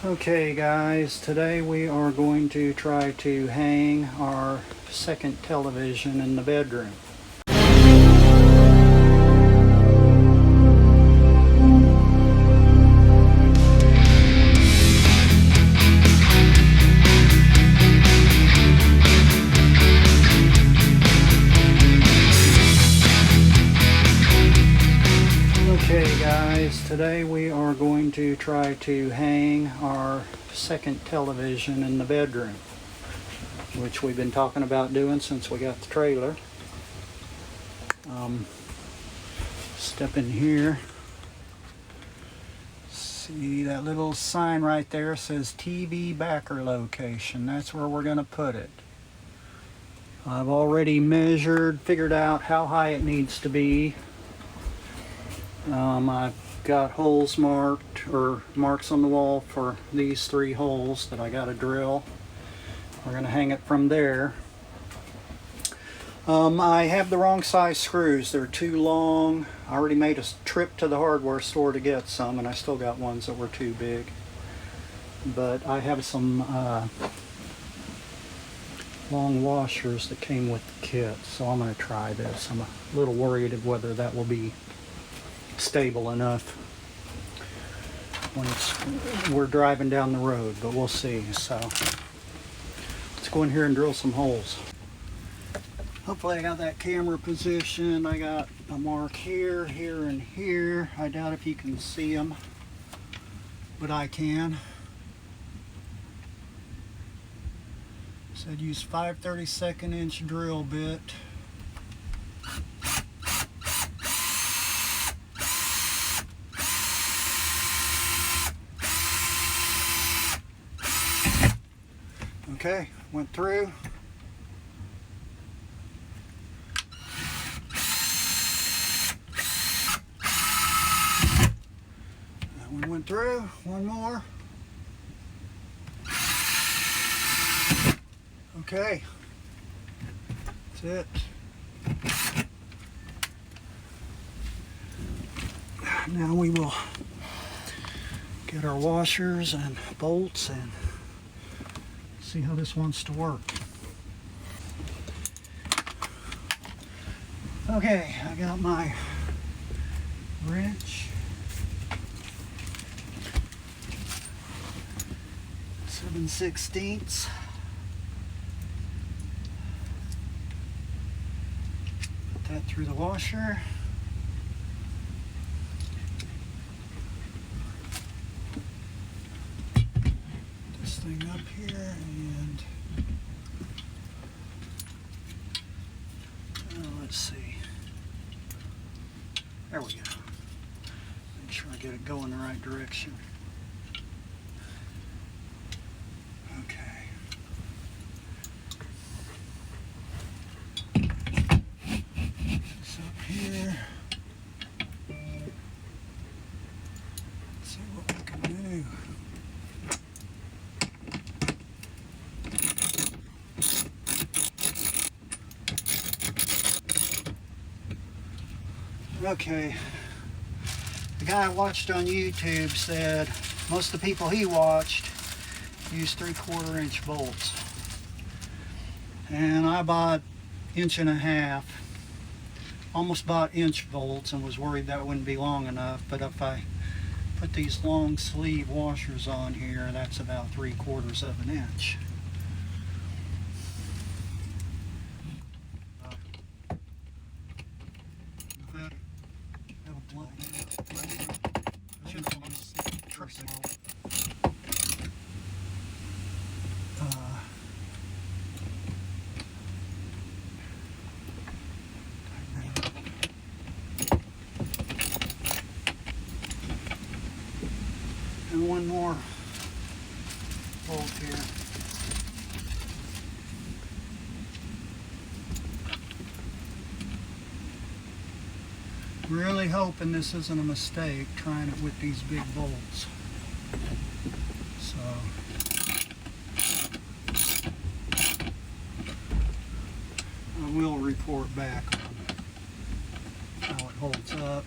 Okay guys, today we are going to try to hang our second television in the bedroom. Okay guys, today we are going to try to hang our second television in the bedroom, which we've been talking about doing since we got the trailer. Step in here. See that little sign right there says TV backer location. That's where we're going to put it. I've already measured, figured out how high it needs to be. I've got holes marked, or marks on the wall for these 3 holes that I got to drill. We're going to hang it from there. I have the wrong size screws. They're too long. I already made a trip to the hardware store to get some, and I still got ones that were too big. But I have some long washers that came with the kit, so I'm going to try this. I'm a little worried of whether that will be stable enough when we're driving down the road, but we'll see. So let's go in here and drill some holes. Hopefully I got that camera positioned. I got a mark here, here, and here. I doubt if you can see them, but I can. Said use 5/32 inch drill bit. Okay, went through. That one went through. One more. Okay, that's it. Now we will get our washers and bolts and see how this wants to work. Okay, I got my wrench, 7/16. Put that through the washer. This thing up here and let's see. There we go. Make sure I get it going the right direction. Okay. This up here. Let's see what we can do. Okay, the guy I watched on YouTube said most of the people he watched use 3/4 inch bolts, and I bought 1.5 inch, almost bought inch bolts, and was worried that wouldn't be long enough. But if I put these long sleeve washers on here, that's about 3/4 inch. And one more bolt here. I'm really hoping this isn't a mistake, trying it with these big bolts. So I will report back on how it holds up.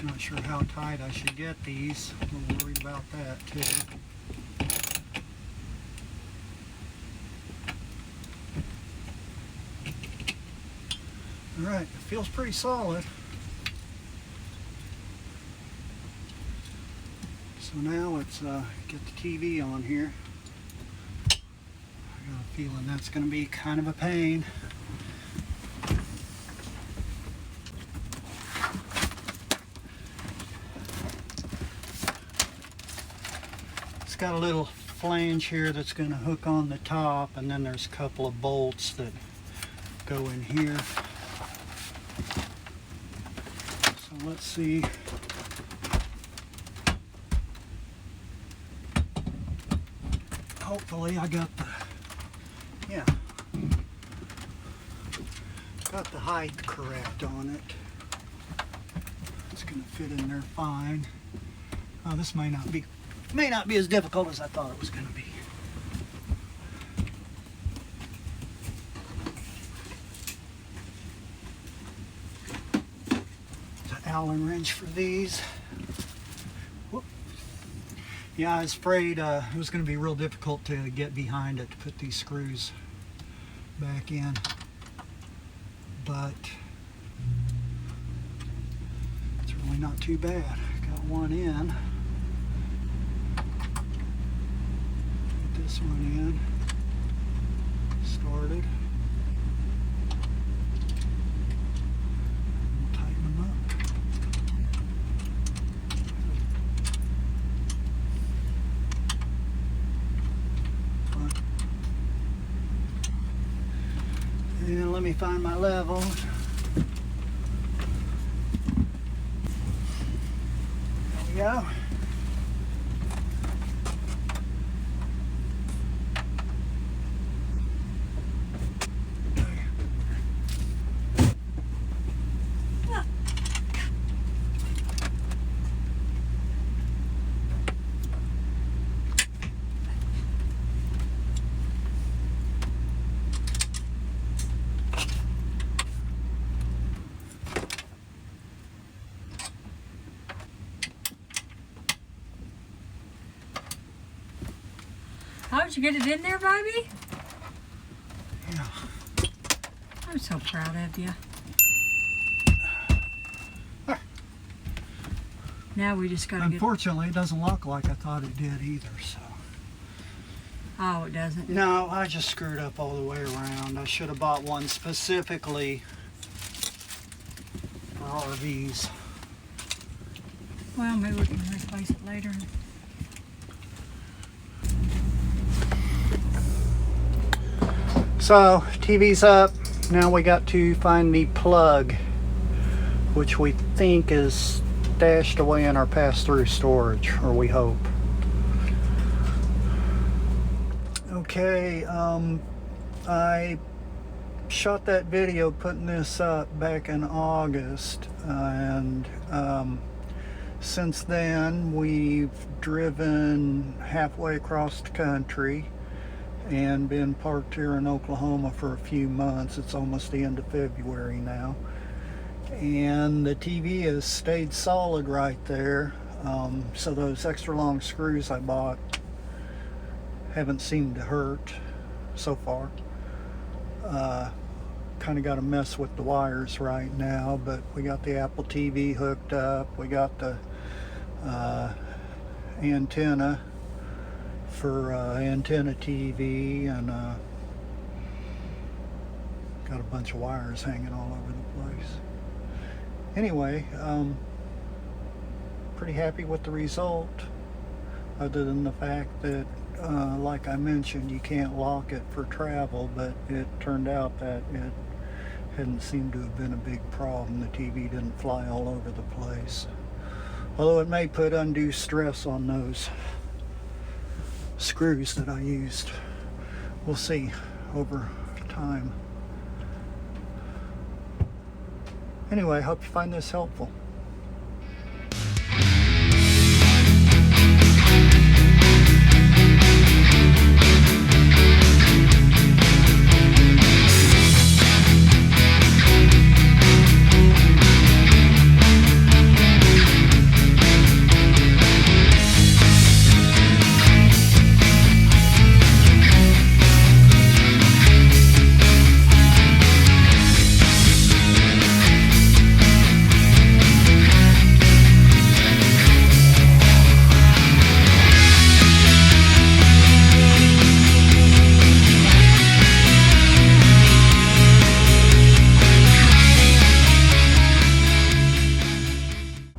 Not sure how tight I should get these. I'm worried about that too. Alright, it feels pretty solid. So now let's get the TV on here. I got a feeling that's going to be kind of a pain. It's got a little flange here that's going to hook on the top, and then there's a couple of bolts that go in here. So let's see. Hopefully I got the height correct on it. It's going to fit in there fine. This may not be as difficult as I thought it was going to be. There's an Allen wrench for these. Whoop. Yeah, I was afraid it was going to be real difficult to get behind it to put these screws back in, but it's really not too bad. Got one in. Get this one in. Started. We'll tighten them up. And let me find my level. There we go. How'd you get it in there, baby? Yeah. I'm so proud of you. Now we just gotta Unfortunately, it doesn't look like I thought it did either, so. Oh, it doesn't? No, I just screwed up all the way around. I should have bought one specifically for RVs. Well, maybe we can replace it later. So, TV's up. Now we got to find the plug, which we think is stashed away in our pass-through storage, or we hope. Okay, I shot that video putting this up back in August, and since then we've driven halfway across the country and been parked here in Oklahoma for a few months. It's almost the end of February now, and the TV has stayed solid right there. So those extra long screws I bought haven't seemed to hurt so far. Kind of got to mess with the wires right now, but we got the Apple TV hooked up. We got the antenna for antenna TV, and got a bunch of wires hanging all over the place. Anyway, pretty happy with the result, other than the fact that like I mentioned, you can't lock it for travel, but it turned out that it hadn't seemed to have been a big problem. The TV didn't fly all over the place, although it may put undue stress on those screws that I used. We'll see over time. Anyway, hope you find this helpful.